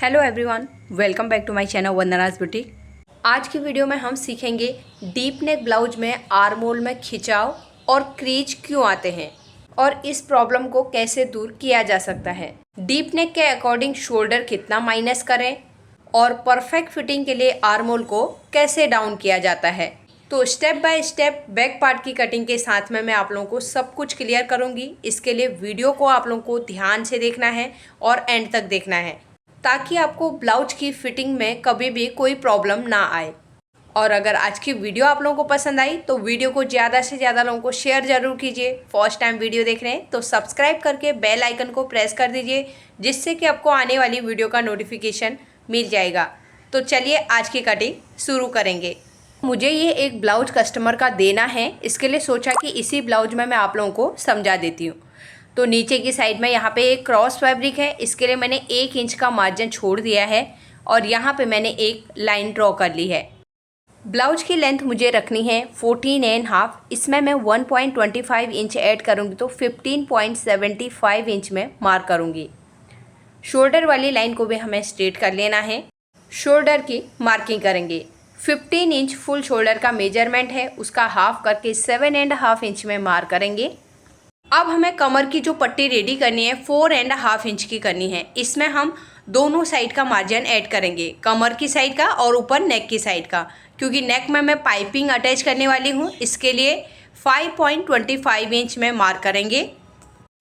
Hello everyone, welcome back to my channel Vandana's boutique. आज की video में हम सीखेंगे डीप नेक ब्लाउज में आर्म होल में खिंचाव और क्रीज क्यों आते हैं और इस प्रॉब्लम को कैसे दूर किया जा सकता है। डीप नेक के अकॉर्डिंग शोल्डर कितना माइनस करें और परफेक्ट फिटिंग के लिए आर्म होल को कैसे डाउन किया जाता है। तो step by step back part की कटिंग के साथ में मैं आप लोगों को सब कुछ क्लियर करूंगी। इसके लिए वीडियो को आप लोगों को ध्यान से देखना है और एंड तक देखना है ताकि आपको ब्लाउज की फिटिंग में कभी भी कोई प्रॉब्लम ना आए। और अगर आज की वीडियो आप लोगों को पसंद आई तो वीडियो को ज़्यादा से ज़्यादा लोगों को शेयर ज़रूर कीजिए। फर्स्ट टाइम वीडियो देख रहे हैं तो सब्सक्राइब करके बेल आइकन को प्रेस कर दीजिए, जिससे कि आपको आने वाली वीडियो का नोटिफिकेशन मिल जाएगा। तो चलिए आज की कटिंग शुरू करेंगे। मुझे ये एक ब्लाउज कस्टमर का देना है, इसके लिए सोचा कि इसी ब्लाउज में मैं आप लोगों को समझा देती हूँ। तो नीचे की साइड में यहाँ पे एक क्रॉस फैब्रिक है, इसके लिए मैंने 1 इंच का मार्जिन छोड़ दिया है और यहाँ पे मैंने एक लाइन ड्रॉ कर ली है। ब्लाउज की लेंथ मुझे रखनी है 14.5। इसमें मैं 1.25 इंच ऐड करूँगी तो 15.75 इंच में मार्क करूँगी। शोल्डर वाली लाइन को भी हमें स्ट्रेट कर लेना है। शोल्डर की मार्किंग करेंगे। 15 इंच फुल शोल्डर का मेजरमेंट है, उसका हाफ करके 7.5 इंच में मार्क करेंगे। अब हमें कमर की जो पट्टी रेडी करनी है 4.5 इंच की करनी है। इसमें हम दोनों साइड का मार्जिन ऐड करेंगे, कमर की साइड का और ऊपर नेक की साइड का, क्योंकि नेक में मैं पाइपिंग अटैच करने वाली हूँ। इसके लिए 5.25 इंच में मार्क करेंगे।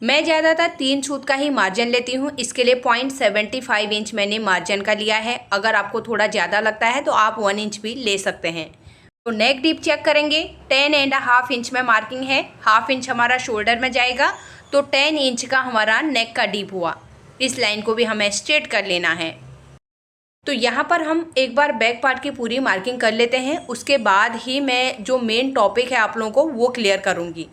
मैं ज़्यादातर 3 सूत का ही मार्जिन लेती हूँ, इसके लिए 0.75 इंच मैंने मार्जिन का लिया है। अगर आपको थोड़ा ज़्यादा लगता है तो आप 1 इंच भी ले सकते हैं। तो नेक डीप चेक करेंगे। 10.5 इंच में मार्किंग है, हाफ इंच हमारा शोल्डर में जाएगा तो 10 इंच का हमारा नेक का डीप हुआ। इस लाइन को भी हमें स्ट्रेट कर लेना है। तो यहाँ पर हम एक बार बैक पार्ट की पूरी मार्किंग कर लेते हैं, उसके बाद ही मैं जो मेन टॉपिक है आप लोगों को वो क्लियर करूँगी।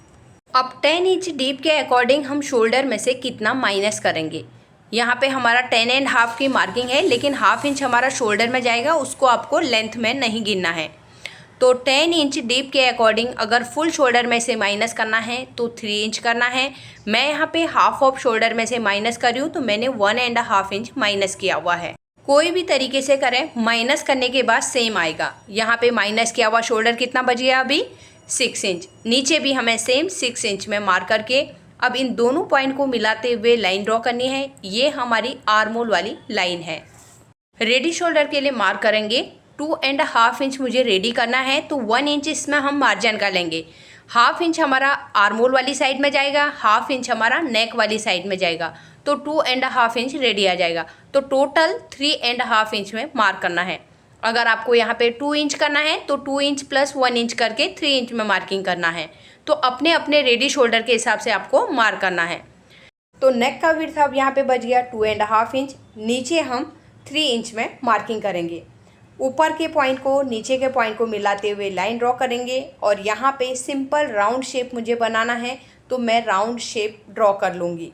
अब 10 इंच डीप के अकॉर्डिंग हम शोल्डर में से कितना माइनस करेंगे। यहाँ पे हमारा 10.5 की मार्किंग है, लेकिन हाफ इंच हमारा शोल्डर में जाएगा, उसको आपको लेंथ में नहीं गिनना है। तो 10 इंच डीप के अकॉर्डिंग अगर फुल शोल्डर में से माइनस करना है तो 3 इंच करना है। मैं यहाँ पे हाफ ऑफ शोल्डर में से माइनस कर रही हूँ तो मैंने 1.5 इंच माइनस किया हुआ है। कोई भी तरीके से करें, माइनस करने के बाद सेम आएगा। यहाँ पे माइनस किया हुआ शोल्डर कितना बच गया अभी 6 इंच। नीचे भी हमें सेम 6 इंच में मार्क करके अब इन दोनों पॉइंट को मिलाते हुए लाइन ड्रॉ करनी है। ये हमारी आर्म होल वाली लाइन है। रेडी शोल्डर के लिए मार्क करेंगे 2.5 इंच मुझे रेडी करना है, तो 1 इंच इसमें हम मार्जिन का लेंगे। हाफ इंच हमारा आर्म होल वाली साइड में जाएगा, हाफ इंच हमारा नेक वाली साइड में जाएगा, तो 2.5 इंच रेडी आ जाएगा। तो टोटल 3.5 इंच में मार्क करना है। अगर आपको यहाँ पे 2 इंच करना है तो 2 इंच प्लस 1 इंच करके 3 इंच में मार्किंग करना है। तो अपने अपने रेडी शोल्डर के हिसाब से आपको मार्क करना है। तो नेक का विड्थ अब यहाँ पे बच गया 2.5 इंच। नीचे हम 3 इंच में मार्किंग करेंगे। ऊपर के पॉइंट को नीचे के पॉइंट को मिलाते हुए लाइन ड्रॉ करेंगे और यहाँ पे सिंपल राउंड शेप मुझे बनाना है, तो मैं राउंड शेप ड्रॉ कर लूँगी।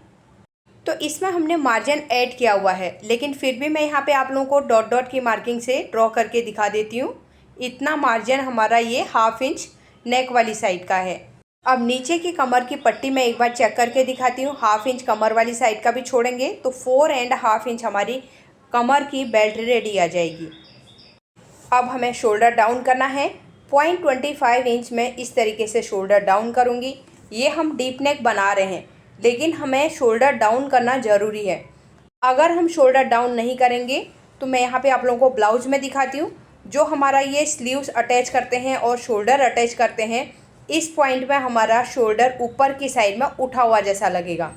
तो इसमें हमने मार्जिन ऐड किया हुआ है, लेकिन फिर भी मैं यहाँ पे आप लोगों को डॉट डॉट की मार्किंग से ड्रॉ करके दिखा देती हूँ। इतना मार्जिन हमारा ये हाफ इंच नेक वाली साइड का है। अब नीचे की कमर की पट्टी मैं एक बार चेक करके दिखाती हूँ। हाफ इंच कमर वाली साइड का भी छोड़ेंगे तो 4.5 इंच हमारी कमर की बेल्ट रेडी आ जाएगी। अब हमें शोल्डर डाउन करना है। 0.25 इंच में इस तरीके से शोल्डर डाउन करूँगी। ये हम डीप नेक बना रहे हैं, लेकिन हमें शोल्डर डाउन करना ज़रूरी है। अगर हम शोल्डर डाउन नहीं करेंगे तो मैं यहाँ पे आप लोगों को ब्लाउज में दिखाती हूँ। जो हमारा ये स्लीव्स अटैच करते हैं और शोल्डर अटैच करते हैं, इस पॉइंट में हमारा शोल्डर ऊपर की साइड में उठा हुआ जैसा लगेगा,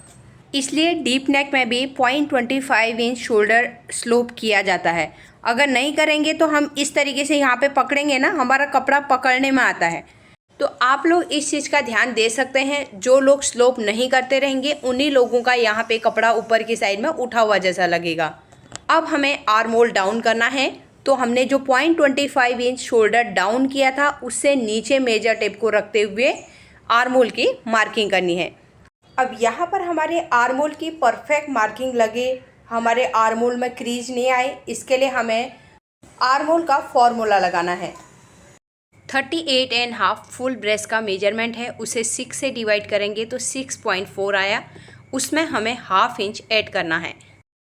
इसलिए डीप नेक में भी 0.25 इंच शोल्डर स्लोप किया जाता है। अगर नहीं करेंगे तो हम इस तरीके से यहाँ पे पकड़ेंगे ना, हमारा कपड़ा पकड़ने में आता है। तो आप लोग इस चीज़ का ध्यान दे सकते हैं। जो लोग स्लोप नहीं करते रहेंगे उन्हीं लोगों का यहाँ पे कपड़ा ऊपर की साइड में उठा हुआ जैसा लगेगा। अब हमें आर्म होल डाउन करना है, तो हमने जो 0.25 इंच शोल्डर डाउन किया था उससे नीचे मेजर टेप को रखते हुए आर्म होल की मार्किंग करनी है। अब यहाँ पर हमारे आर्म होल की परफेक्ट मार्किंग लगे, हमारे आर्म होल में क्रीज नहीं आए, इसके लिए हमें आर्म होल का फॉर्मूला लगाना है। 38.5 फुल ब्रेस्ट का मेजरमेंट है, उसे 6 से डिवाइड करेंगे तो 6.4 आया। उसमें हमें हाफ इंच ऐड करना है।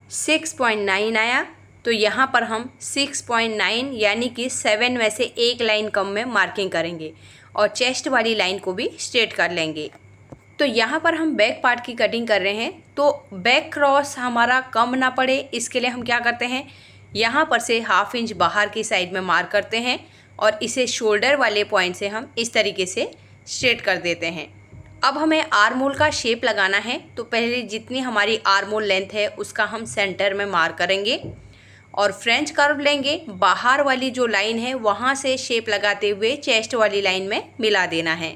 6.9 आया तो यहाँ पर हम 6.9 यानी कि 7 में से एक लाइन कम में मार्किंग करेंगे और चेस्ट वाली लाइन को भी स्ट्रेट कर लेंगे। तो यहाँ पर हम बैक पार्ट की कटिंग कर रहे हैं, तो बैक क्रॉस हमारा कम ना पड़े इसके लिए हम क्या करते हैं, यहाँ पर से ½ इंच बाहर की साइड में मार्क करते हैं और इसे शोल्डर वाले पॉइंट से हम इस तरीके से स्ट्रेट कर देते हैं। अब हमें आर्म होल का शेप लगाना है, तो पहले जितनी हमारी आर्म होल लेंथ है उसका हम सेंटर में मार्क करेंगे और फ्रेंच कर्व लेंगे। बाहर वाली जो लाइन है वहाँ से शेप लगाते हुए चेस्ट वाली लाइन में मिला देना है।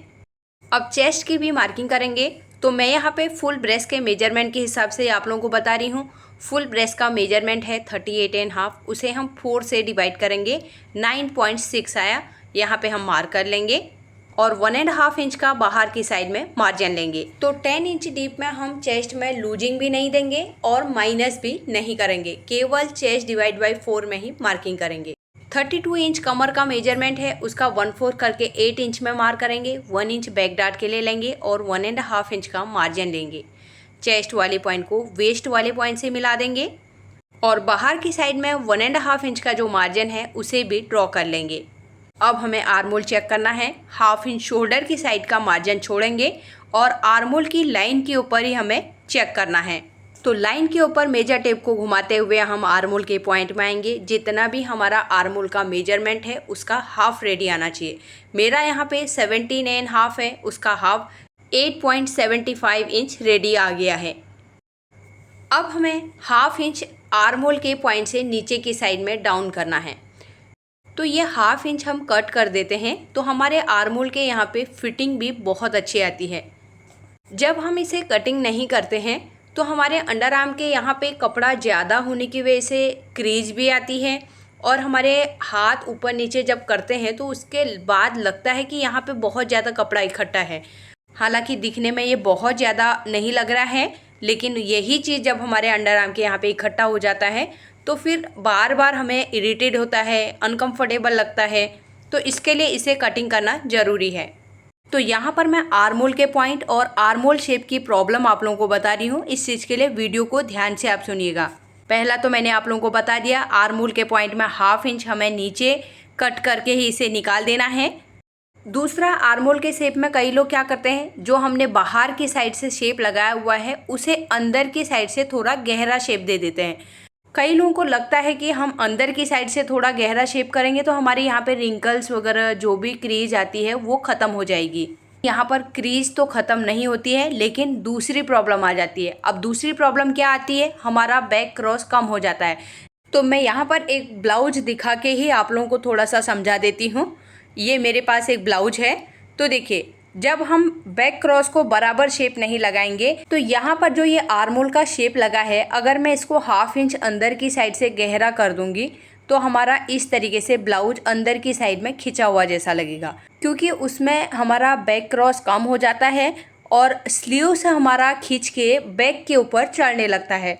अब चेस्ट की भी मार्किंग करेंगे, तो मैं यहाँ पे फुल ब्रेस्ट के मेजरमेंट के हिसाब से आप लोगों को बता रही हूँ। फुल ब्रेस्ट का मेजरमेंट है 38.5, उसे हम 4 से डिवाइड करेंगे, 9.6 आया, यहाँ पे हम मार्क कर लेंगे और 1.5 इंच का बाहर की साइड में मार्जिन लेंगे। तो 10 इंच डीप में हम चेस्ट में लूजिंग भी नहीं देंगे और माइनस भी नहीं करेंगे, केवल चेस्ट डिवाइड बाई 4 में ही मार्किंग करेंगे। 32 इंच कमर का मेजरमेंट है, उसका 1/4 करके 8 इंच में मार्क करेंगे, 1 इंच बैक डार्ट के लिए लेंगे और 1.5 इंच का मार्जिन लेंगे। चेस्ट वाले पॉइंट को वेस्ट वाले पॉइंट से मिला देंगे और बाहर की साइड में 1.5 इंच का जो मार्जिन है उसे भी ड्रॉ कर लेंगे। अब हमें आर्म होल चेक करना है, ½ इंच शोल्डर की साइड का मार्जिन छोड़ेंगे और आर्म होल की लाइन के ऊपर ही हमें चेक करना है। तो लाइन के ऊपर मेजर टेप को घुमाते हुए हम आर्म होल के पॉइंट में आएंगे। जितना भी हमारा आर्म होल का मेजरमेंट है उसका ½ रेडी आना चाहिए। मेरा यहाँ पे 17.5 है, उसका ½ 8.75 इंच रेडी आ गया है। अब हमें ½ इंच आर्म होल के पॉइंट से नीचे की साइड में डाउन करना है, तो ये ½ इंच हम कट कर देते हैं, तो हमारे आर्म होल के यहाँ पे फिटिंग भी बहुत अच्छी आती है। जब हम इसे कटिंग नहीं करते हैं तो हमारे अंडर आर्म के यहाँ पे कपड़ा ज़्यादा होने की वजह से क्रीज भी आती है और हमारे हाथ ऊपर नीचे जब करते हैं तो उसके बाद लगता है कि यहाँ पे बहुत ज़्यादा कपड़ा इकट्ठा है। हालांकि दिखने में ये बहुत ज़्यादा नहीं लग रहा है, लेकिन यही चीज़ जब हमारे अंडर आर्म के यहाँ पे इकट्ठा हो जाता है तो फिर बार बार हमें इरिटेट होता है, अनकंफर्टेबल लगता है। तो इसके लिए इसे कटिंग करना ज़रूरी है। तो यहाँ पर मैं आर्म होल के पॉइंट और आर्म होल शेप की प्रॉब्लम आप लोगों को बता रही हूँ। इस चीज़ के लिए वीडियो को ध्यान से आप सुनिएगा। पहला तो मैंने आप लोगों को बता दिया, आर्म होल के पॉइंट में ½ इंच हमें नीचे कट करके ही इसे निकाल देना है। दूसरा, आर्म होल के शेप में कई लोग क्या करते हैं, जो हमने बाहर की साइड से शेप लगाया हुआ है उसे अंदर की साइड से थोड़ा गहरा शेप दे देते हैं। कई लोगों को लगता है कि हम अंदर की साइड से थोड़ा गहरा शेप करेंगे तो हमारे यहाँ पे रिंकल्स वगैरह जो भी क्रीज आती है वो ख़त्म हो जाएगी। यहाँ पर क्रीज तो ख़त्म नहीं होती है, लेकिन दूसरी प्रॉब्लम आ जाती है। अब दूसरी प्रॉब्लम क्या आती है, हमारा बैक क्रॉस कम हो जाता है। तो मैं यहाँ पर एक ब्लाउज दिखा के ही आप लोगों को थोड़ा सा समझा देती हूँ। ये मेरे पास एक ब्लाउज है, तो देखिए जब हम बैक क्रॉस को बराबर शेप नहीं लगाएंगे तो यहाँ पर जो ये आर्म होल का शेप लगा है, अगर मैं इसको ½ इंच अंदर की साइड से गहरा कर दूंगी तो हमारा इस तरीके से ब्लाउज अंदर की साइड में खिंचा हुआ जैसा लगेगा, क्योंकि उसमें हमारा बैक क्रॉस कम हो जाता है और स्लीव से हमारा खींच के बैक के ऊपर चढ़ने लगता है।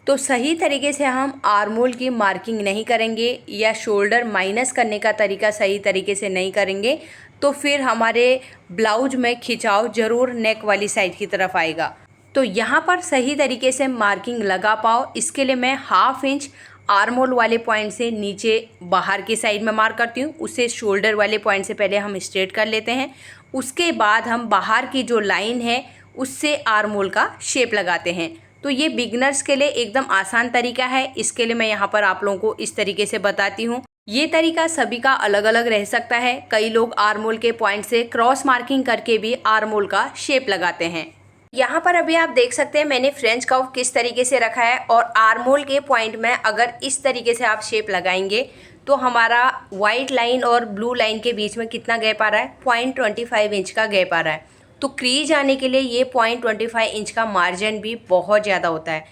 तो सही तरीके से हम आर्म होल की मार्किंग नहीं करेंगे या शोल्डर माइनस करने का तरीका सही तरीके से नहीं करेंगे तो फिर हमारे ब्लाउज में खिंचाव ज़रूर नेक वाली साइड की तरफ आएगा। तो यहाँ पर सही तरीके से मार्किंग लगा पाओ, इसके लिए मैं ½ इंच आर्म होल वाले पॉइंट से नीचे बाहर की साइड में मार्क करती हूँ। उसे शोल्डर वाले पॉइंट से पहले हम स्ट्रेट कर लेते हैं, उसके बाद हम बाहर की जो लाइन है उससे आर्म होल का शेप लगाते हैं। तो ये बिगनर्स के लिए एकदम आसान तरीका है। इसके लिए मैं यहाँ पर आप लोगों को इस तरीके से बताती हूँ। ये तरीका सभी का अलग अलग रह सकता है। कई लोग आर्म होल के पॉइंट से क्रॉस मार्किंग करके भी आर्म होल का शेप लगाते हैं। यहाँ पर अभी आप देख सकते हैं मैंने फ्रेंच कर्व किस तरीके से रखा है और आर्म होल के पॉइंट में अगर इस तरीके से आप शेप लगाएंगे तो हमारा वाइट लाइन और ब्लू लाइन के बीच में कितना गैप आ रहा है, 0.25 इंच का गैप आ रहा है। तो क्रीज आने के लिए ये 0.25 इंच का मार्जिन भी बहुत ज़्यादा होता है।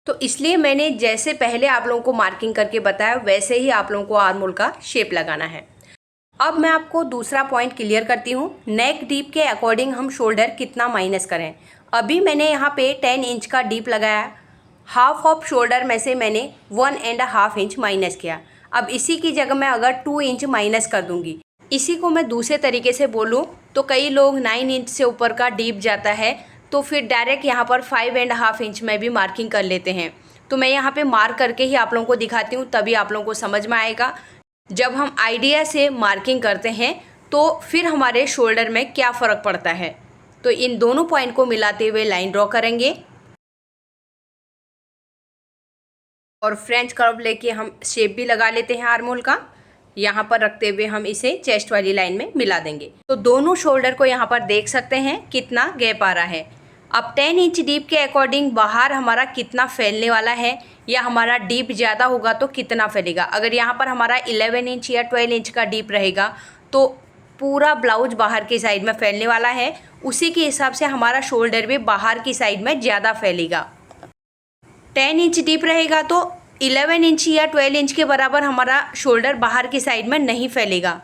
तो इसलिए मैंने जैसे पहले आप लोगों को मार्किंग करके बताया वैसे ही आप लोगों को आर्म होल का शेप लगाना है। अब मैं आपको दूसरा पॉइंट क्लियर करती हूँ, नेक डीप के अकॉर्डिंग हम शोल्डर कितना माइनस करें। अभी मैंने यहाँ पे 10 इंच का डीप लगाया, हाफ ऑफ शोल्डर में से मैंने 1.5 इंच माइनस किया। अब इसी की जगह मैं अगर 2 इंच माइनस कर दूंगी, इसी को मैं दूसरे तरीके से बोलूँ तो कई लोग 9 इंच से ऊपर का डीप जाता है तो फिर डायरेक्ट यहाँ पर 5.5 इंच में भी मार्किंग कर लेते हैं। तो मैं यहाँ पे मार्क करके ही आप लोगों को दिखाती हूँ, तभी आप लोगों को समझ में आएगा। जब हम आइडिया से मार्किंग करते हैं तो फिर हमारे शोल्डर में क्या फ़र्क पड़ता है। तो इन दोनों पॉइंट को मिलाते हुए लाइन ड्रॉ करेंगे और फ्रेंच कर्व लेके हम शेप भी लगा लेते हैं आर्म होल का। यहाँ पर रखते हुए हम इसे चेस्ट वाली लाइन में मिला देंगे। तो दोनों शोल्डर को यहाँ पर देख सकते हैं कितना गैप आ रहा है। अब 10 इंच डीप के अकॉर्डिंग बाहर हमारा कितना फैलने वाला है, या हमारा डीप ज़्यादा होगा तो कितना फैलेगा। अगर यहाँ पर हमारा 11 इंच या 12 इंच का डीप रहेगा तो पूरा ब्लाउज बाहर की साइड में फैलने वाला है, उसी के हिसाब से हमारा शोल्डर भी बाहर की साइड में ज़्यादा फैलेगा। 10 इंच डीप रहेगा तो 11 इंच या 12 इंच के बराबर हमारा शोल्डर बाहर की साइड में नहीं फैलेगा।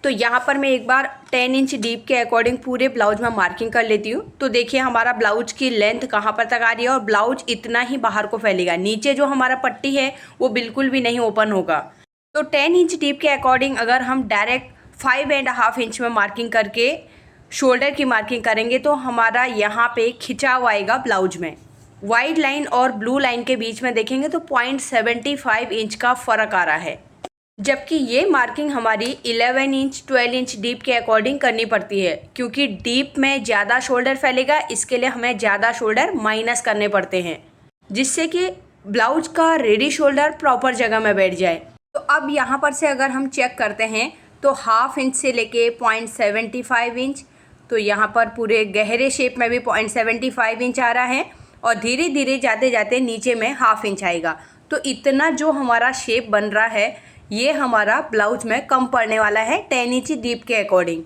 तो यहाँ पर मैं एक बार 10 इंच डीप के अकॉर्डिंग पूरे ब्लाउज में मार्किंग कर लेती हूँ। तो देखिए हमारा ब्लाउज की लेंथ कहाँ पर तक आ रही है और ब्लाउज इतना ही बाहर को फैलेगा। नीचे जो हमारा पट्टी है वो बिल्कुल भी नहीं ओपन होगा। तो 10 इंच डीप के अकॉर्डिंग अगर हम डायरेक्ट 5.5 इंच में मार्किंग करके शोल्डर की मार्किंग करेंगे तो हमारा यहाँ पे खिंचाव आएगा ब्लाउज में। वाइट लाइन और ब्लू लाइन के बीच में देखेंगे तो 0.75 इंच का फ़र्क आ रहा है, जबकि ये मार्किंग हमारी 11 इंच 12 इंच डीप के अकॉर्डिंग करनी पड़ती है, क्योंकि डीप में ज़्यादा शोल्डर फैलेगा। इसके लिए हमें ज़्यादा शोल्डर माइनस करने पड़ते हैं, जिससे कि ब्लाउज का रेडी शोल्डर प्रॉपर जगह में बैठ जाए। तो अब यहाँ पर से अगर हम चेक करते हैं तो 1/2 इंच से लेके 0.75 इंच, तो यहाँ पर पूरे गहरे शेप में भी 0.75 इंच आ रहा है और धीरे धीरे जाते जाते नीचे में 1/2 इंच आएगा। तो इतना जो हमारा शेप बन रहा है ये हमारा ब्लाउज में कम पड़ने वाला है 10 इंच डीप के अकॉर्डिंग।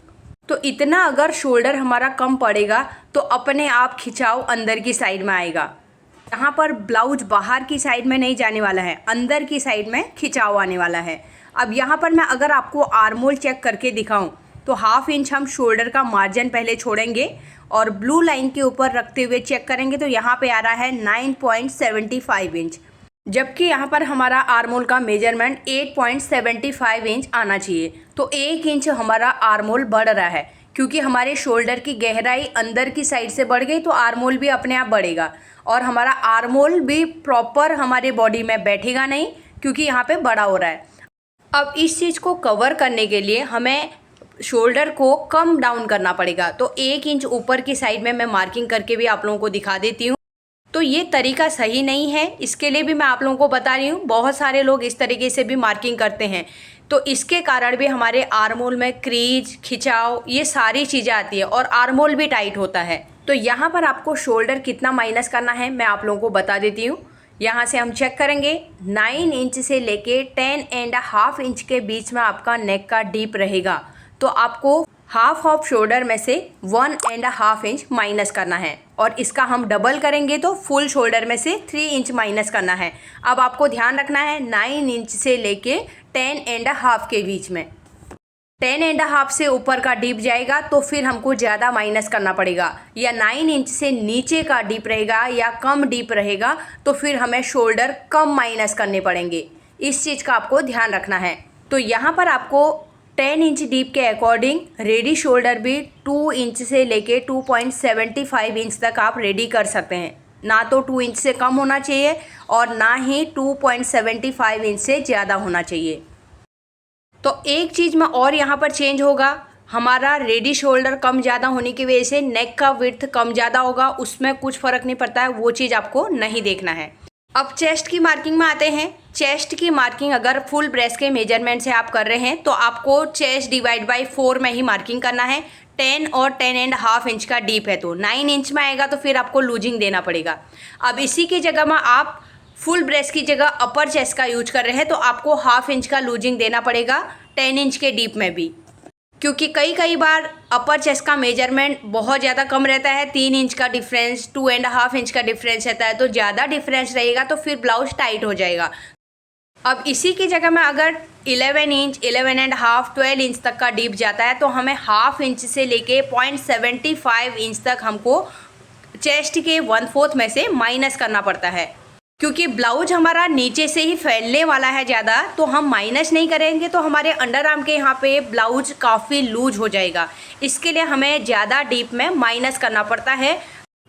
तो इतना अगर शोल्डर हमारा कम पड़ेगा तो अपने आप खिंचाव अंदर की साइड में आएगा। यहाँ पर ब्लाउज बाहर की साइड में नहीं जाने वाला है, अंदर की साइड में खिंचाव आने वाला है। अब यहाँ पर मैं अगर आपको आर्म होल चेक करके दिखाऊं तो 1/2 इंच हम शोल्डर का मार्जिन पहले छोड़ेंगे और ब्लू लाइन के ऊपर रखते हुए चेक करेंगे तो यहाँ पे आ रहा है 9.75 इंच, जबकि यहाँ पर हमारा आर्म होल का मेजरमेंट 8.75 इंच आना चाहिए। तो 1 इंच हमारा आर्म होल बढ़ रहा है, क्योंकि हमारे शोल्डर की गहराई अंदर की साइड से बढ़ गई तो आर्म होल भी अपने आप बढ़ेगा और हमारा आर्म होल भी प्रॉपर हमारे बॉडी में बैठेगा नहीं, क्योंकि यहाँ पे बड़ा हो रहा है। अब इस चीज़ को कवर करने के लिए हमें शोल्डर को कम डाउन करना पड़ेगा। तो 1 इंच ऊपर की साइड में मैं मार्किंग करके भी आप लोगों को दिखा देती हूँ। तो ये तरीका सही नहीं है, इसके लिए भी मैं आप लोगों को बता रही हूँ। बहुत सारे लोग इस तरीके से भी मार्किंग करते हैं, तो इसके कारण भी हमारे आर्म होल में क्रीज, खिंचाव, ये सारी चीज़ें आती है और आर्म होल भी टाइट होता है। तो यहाँ पर आपको शोल्डर कितना माइनस करना है मैं आप लोगों को बता देती हूँ। यहाँ से हम चेक करेंगे 9 इंच से लेके 10.5 इंच के बीच में आपका नेक का डीप रहेगा। तो आपको हाफ ऑफ शोल्डर में से 1.5 इंच माइनस करना है और इसका हम डबल करेंगे तो फुल शोल्डर में से 3 इंच माइनस करना है। अब आपको ध्यान रखना है 9 इंच से लेके 10.5 के बीच में। 10.5 से ऊपर का डीप जाएगा तो फिर हमको ज़्यादा माइनस करना पड़ेगा, या 9 इंच से नीचे का डीप रहेगा या कम डीप रहेगा तो फिर हमें शोल्डर कम माइनस करने पड़ेंगे। इस चीज़ का आपको ध्यान रखना है। तो यहाँ पर आपको 10 इंच डीप के अकॉर्डिंग रेडी शोल्डर भी 2 इंच से लेके 2.75 इंच तक आप रेडी कर सकते हैं। ना तो 2 इंच से कम होना चाहिए और ना ही 2.75 इंच से ज़्यादा होना चाहिए। तो एक चीज़ में और यहाँ पर चेंज होगा, हमारा रेडी शोल्डर कम ज़्यादा होने की वजह से नेक का विड्थ कम ज़्यादा होगा, उसमें कुछ फ़र्क नहीं पड़ता है, वो चीज़ आपको नहीं देखना है। अब चेस्ट की मार्किंग में आते हैं। चेस्ट की मार्किंग अगर फुल ब्रेस्ट के मेजरमेंट से आप कर रहे हैं तो आपको चेस्ट डिवाइड बाय 4 में ही मार्किंग करना है। 10 और 10.5 इंच का डीप है तो 9 इंच में आएगा, तो फिर आपको लूजिंग देना पड़ेगा। अब इसी की जगह में आप फुल ब्रेस्ट की जगह अपर चेस्ट का यूज कर रहे हैं तो आपको 1/2 इंच का लूजिंग देना पड़ेगा 10 इंच के डीप में भी, क्योंकि कई बार अपर चेस्ट का मेजरमेंट बहुत ज़्यादा कम रहता है। 3 इंच का डिफरेंस, 2.5 इंच का डिफरेंस रहता है, तो ज़्यादा डिफरेंस रहेगा तो फिर ब्लाउज टाइट हो जाएगा। अब इसी की जगह में अगर 11 इंच, 11.5, 12 इंच तक का डीप जाता है तो हमें 1/2 इंच से लेके 0.75 इंच तक हमको चेस्ट के 1/4 में से माइनस करना पड़ता है, क्योंकि ब्लाउज हमारा नीचे से ही फैलने वाला है ज़्यादा। तो हम माइनस नहीं करेंगे तो हमारे अंडर आर्म के यहाँ पे ब्लाउज काफ़ी लूज हो जाएगा। इसके लिए हमें ज़्यादा डीप में माइनस करना पड़ता है।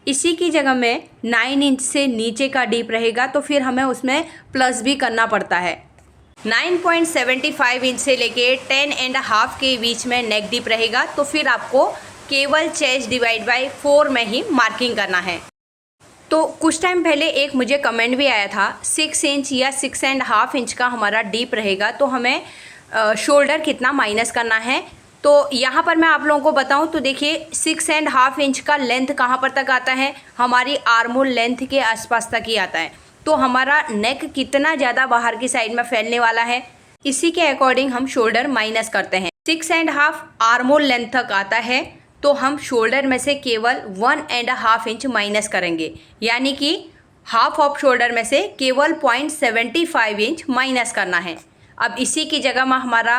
इसी की जगह में 9 इंच से नीचे का डीप रहेगा तो फिर हमें उसमें प्लस भी करना पड़ता है। 9.75 इंच से लेके 10.5 के बीच में नेक डीप रहेगा तो फिर आपको केवल चेस्ट डिवाइड बाय 4 में ही मार्किंग करना है। तो कुछ टाइम पहले एक मुझे कमेंट भी आया था 6 इंच या 6.5 इंच का हमारा डीप रहेगा तो हमें शोल्डर कितना माइनस करना है। तो यहाँ पर मैं आप लोगों को बताऊँ तो देखिए 6.5 इंच का लेंथ कहाँ पर तक आता है, हमारी आर्मोल लेंथ के आसपास तक ही आता है। तो हमारा नेक कितना ज़्यादा बाहर की साइड में फैलने वाला है, इसी के अकॉर्डिंग हम शोल्डर माइनस करते हैं। 6.5 आर्मोल लेंथ तक आता है तो हम शोल्डर में से केवल 1.5 इंच माइनस करेंगे, यानी कि हाफ ऑफ शोल्डर में से केवल 0.75 इंच माइनस करना है। अब इसी की जगह में हमारा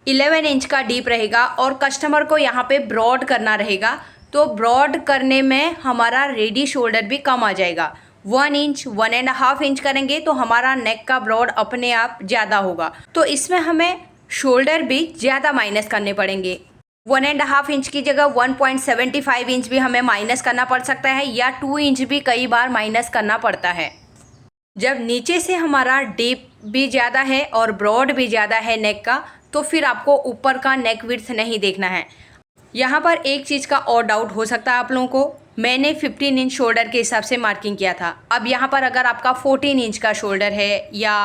11 इंच का डीप रहेगा और कस्टमर को यहाँ पे ब्रॉड करना रहेगा, तो ब्रॉड करने में हमारा रेडी शोल्डर भी कम आ जाएगा। 1 इंच 1.5 इंच करेंगे तो हमारा नेक का ब्रॉड अपने आप ज़्यादा होगा, तो इसमें हमें शोल्डर भी ज़्यादा माइनस करने पड़ेंगे। 1.5 इंच की जगह 1.75 इंच भी हमें माइनस करना पड़ सकता है या 2 इंच भी कई बार माइनस करना पड़ता है। जब नीचे से हमारा डीप भी ज़्यादा है और ब्रॉड भी ज़्यादा है नेक का, तो फिर आपको ऊपर का नेक विड्थ नहीं देखना है। यहाँ पर एक चीज़ का और डाउट हो सकता है आप लोगों को, मैंने 15 इंच शोल्डर के हिसाब से मार्किंग किया था। अब यहाँ पर अगर आपका 14 इंच का शोल्डर है या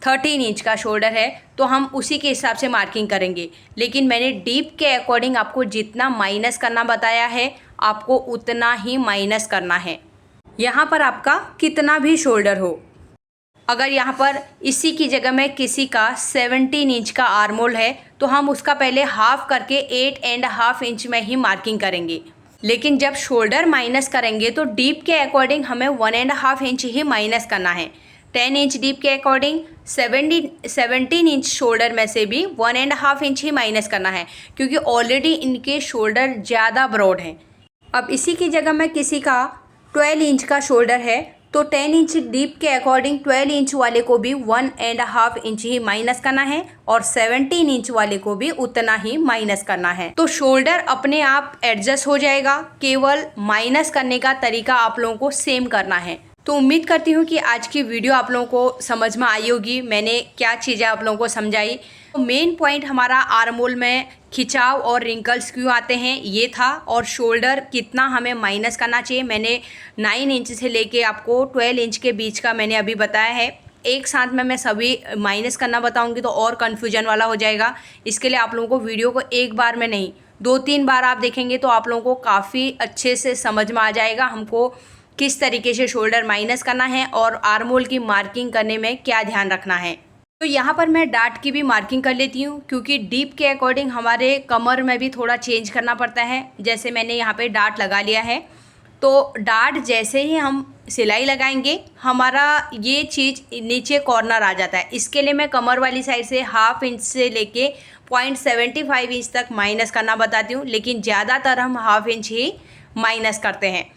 13 इंच का शोल्डर है तो हम उसी के हिसाब से मार्किंग करेंगे, लेकिन मैंने डीप के अकॉर्डिंग आपको जितना माइनस करना बताया है आपको उतना ही माइनस करना है। यहाँ पर आपका कितना भी शोल्डर हो, अगर यहाँ पर इसी की जगह में किसी का 17 इंच का आर्मोल है तो हम उसका पहले हाफ करके 8.5 इंच में ही मार्किंग करेंगे, लेकिन जब शोल्डर माइनस करेंगे तो डीप के अकॉर्डिंग हमें 1.5 इंच ही माइनस करना है। 10 इंच डीप के अकॉर्डिंग 17 इंच शोल्डर में से भी 1.5 इंच ही माइनस करना है, क्योंकि ऑलरेडी इनके शोल्डर ज़्यादा ब्रॉड हैं। अब इसी की जगह में किसी का 12 इंच का शोल्डर है तो 10 इंच डीप के अकॉर्डिंग 12 इंच वाले को भी 1.5 इंच ही माइनस करना है और 17 इंच वाले को भी उतना ही माइनस करना है। तो शोल्डर अपने आप एडजस्ट हो जाएगा, केवल माइनस करने का तरीका आप लोगों को सेम करना है। तो उम्मीद करती हूँ कि आज की वीडियो आप लोगों को समझ में आई होगी, मैंने क्या चीज़ें आप लोगों को समझाई। तो मेन पॉइंट हमारा आर्मोल में खिंचाव और रिंकल्स क्यों आते हैं ये था, और शोल्डर कितना हमें माइनस करना चाहिए मैंने 9 इंच से लेके आपको 12 इंच के बीच का मैंने अभी बताया है। एक साथ में मैं सभी माइनस करना बताऊंगी तो और कन्फ्यूजन वाला हो जाएगा। इसके लिए आप लोगों को वीडियो को एक बार में नहीं 2-3 बार आप देखेंगे तो आप लोगों को काफ़ी अच्छे से समझ में आ जाएगा हमको किस तरीके से शोल्डर माइनस करना है और आर्मोल की मार्किंग करने में क्या ध्यान रखना है। तो यहाँ पर मैं डार्ट की भी मार्किंग कर लेती हूँ, क्योंकि डीप के अकॉर्डिंग हमारे कमर में भी थोड़ा चेंज करना पड़ता है। जैसे मैंने यहाँ पे डार्ट लगा लिया है, तो डार्ट जैसे ही हम सिलाई लगाएंगे हमारा ये चीज़ नीचे कॉर्नर आ जाता है। इसके लिए मैं कमर वाली साइड से 1/2 इंच से लेके 0.75 इंच तक माइनस करना बताती हूँ, लेकिन ज़्यादातर हम 1/2 इंच ही माइनस करते हैं।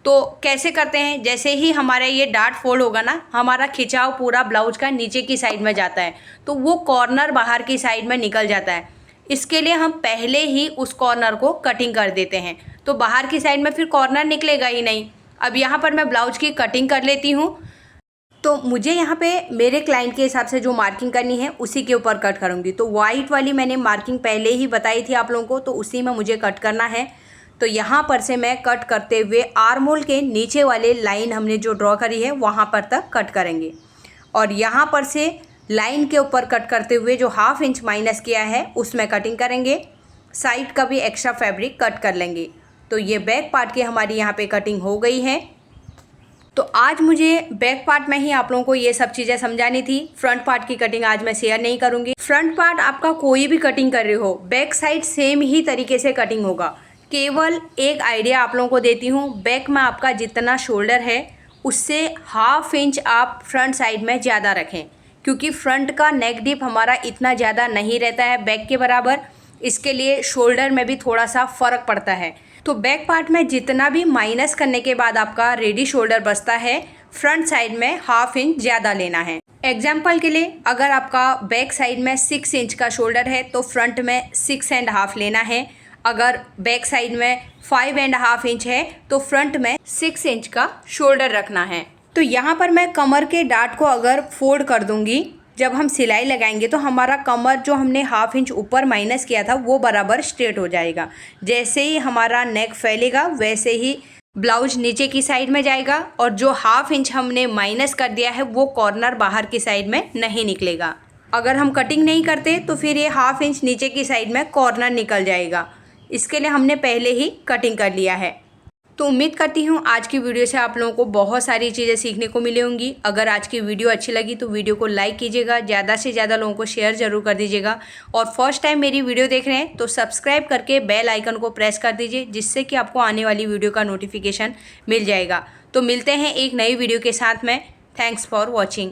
तो कैसे करते हैं, जैसे ही हमारा ये डार्ट फोल्ड होगा ना, हमारा खिंचाव पूरा ब्लाउज का नीचे की साइड में जाता है, तो वो कॉर्नर बाहर की साइड में निकल जाता है। इसके लिए हम पहले ही उस कॉर्नर को कटिंग कर देते हैं, तो बाहर की साइड में फिर कॉर्नर निकलेगा ही नहीं। अब यहाँ पर मैं ब्लाउज की कटिंग कर लेती हूँ। तो मुझे यहाँ पे मेरे क्लाइंट के हिसाब से जो मार्किंग करनी है उसी के ऊपर कट करूँगी। तो वाइट वाली मैंने मार्किंग पहले ही बताई थी आप लोगों को, तो उसी में मुझे कट करना है। तो यहाँ पर से मैं कट करते हुए आर्मोल के नीचे वाले लाइन हमने जो ड्रॉ करी है वहाँ पर तक कट करेंगे, और यहाँ पर से लाइन के ऊपर कट करते हुए जो 1/2 इंच माइनस किया है उसमें कटिंग करेंगे। साइड का भी एक्स्ट्रा फैब्रिक कट कर लेंगे। तो ये बैक पार्ट की हमारी यहाँ पे कटिंग हो गई है। तो आज मुझे बैक पार्ट में ही आप लोगों को ये सब चीज़ें समझानी थी। फ्रंट पार्ट की कटिंग आज मैं शेयर नहीं करूँगी। फ्रंट पार्ट आपका कोई भी कटिंग कर रहे हो, बैक साइड सेम ही तरीके से कटिंग होगा। केवल एक आइडिया आप लोगों को देती हूँ, बैक में आपका जितना शोल्डर है उससे 1/2 इंच आप फ्रंट साइड में ज़्यादा रखें, क्योंकि फ्रंट का नेक डीप हमारा इतना ज़्यादा नहीं रहता है बैक के बराबर। इसके लिए शोल्डर में भी थोड़ा सा फ़र्क पड़ता है। तो बैक पार्ट में जितना भी माइनस करने के बाद आपका रेडी शोल्डर बचता है, फ्रंट साइड में 1/2 इंच ज़्यादा लेना है। एग्जाम्पल के लिए अगर आपका बैक साइड में 6 इंच का शोल्डर है तो फ्रंट में 6.5 लेना है। अगर बैक साइड में 5.5 इंच है तो फ्रंट में 6 इंच का शोल्डर रखना है। तो यहाँ पर मैं कमर के डाट को अगर फोल्ड कर दूंगी, जब हम सिलाई लगाएंगे तो हमारा कमर जो हमने 1/2 इंच ऊपर माइनस किया था वो बराबर स्ट्रेट हो जाएगा। जैसे ही हमारा नेक फैलेगा वैसे ही ब्लाउज नीचे की साइड में जाएगा और जो 1/2 इंच हमने माइनस कर दिया है वो कॉर्नर बाहर की साइड में नहीं निकलेगा। अगर हम कटिंग नहीं करते तो फिर ये 1/2 इंच नीचे की साइड में कॉर्नर निकल जाएगा। इसके लिए हमने पहले ही कटिंग कर लिया है। तो उम्मीद करती हूँ आज की वीडियो से आप लोगों को बहुत सारी चीज़ें सीखने को मिली होंगी। अगर आज की वीडियो अच्छी लगी तो वीडियो को लाइक कीजिएगा, ज़्यादा से ज़्यादा लोगों को शेयर ज़रूर कर दीजिएगा और फर्स्ट टाइम मेरी वीडियो देख रहे हैं तो सब्सक्राइब करके बेल आइकन को प्रेस कर दीजिए, जिससे कि आपको आने वाली वीडियो का नोटिफिकेशन मिल जाएगा। तो मिलते हैं एक नई वीडियो के साथ में। Thanks for watching.